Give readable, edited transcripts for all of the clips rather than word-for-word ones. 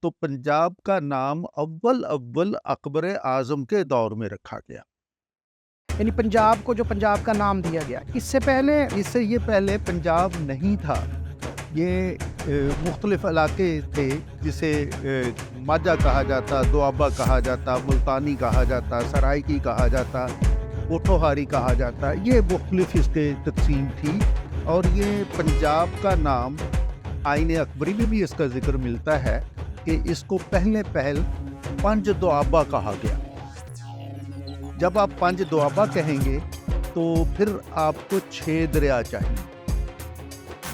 तो पंजाब का नाम अव्वल अव्वल अकबर आज़म के दौर में रखा गया। यानी पंजाब को जो पंजाब का नाम दिया गया, इससे ये पहले पंजाब नहीं था। ये मुख्तलिफ इलाके थे, जिसे माझा कहा जाता, दोआबा कहा जाता, मुल्तानी कहा जाता, सराइकी कहा जाता, पोठोहारी कहा जाता। ये मुख्तलिफ इसके तकसीम थी। और ये पंजाब का नाम आईन अकबरी में भी इसका जिक्र मिलता है कि इसको पहले पंज दोआबा कहा गया। जब आप पंज दोआबा कहेंगे तो फिर आपको 6 दरिया चाहिए।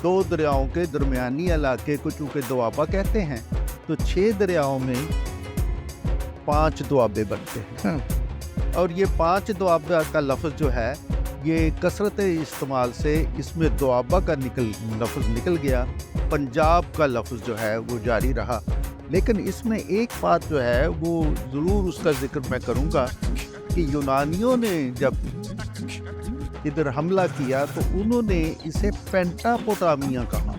2 दरियाओं के दरमियानी इलाके को चूँकि दोआबा कहते हैं, तो 6 दरियाओं में 5 दोआबे बनते हैं। और ये 5 दोआबा का लफ्ज़ जो है, ये कसरत इस्तेमाल से इसमें दोआबा का लफ्ज़ निकल गया, पंजाब का लफ्ज़ जो है वो जारी रहा। लेकिन इसमें एक बात जो है वो ज़रूर उसका जिक्र मैं करूँगा कि यूनानियों ने जब इधर हमला किया तो उन्होंने इसे पेंटापोटामिया कहा।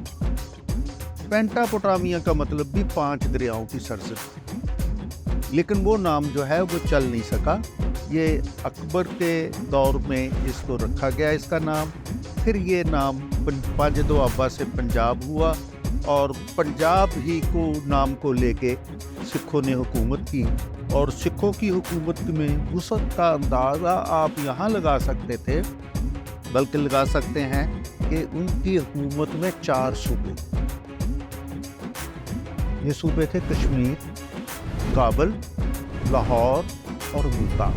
पेंटापोटामिया का मतलब भी 5 दरियाओं की सरजद, लेकिन वो नाम जो है वो चल नहीं सका। ये अकबर के दौर में इसको रखा गया इसका नाम। फिर ये नाम पंज दोआबा से पंजाब हुआ, और पंजाब ही को नाम को लेके सिखों ने हुकूमत की। और सिखों की हुकूमत में वुसअत का अंदाज़ा आप यहाँ लगा सकते थे, बल्कि लगा सकते हैं कि उनकी हुकूमत में 4 सूबे। ये सूबे थे कश्मीर, काबल, लाहौर और मुल्तान।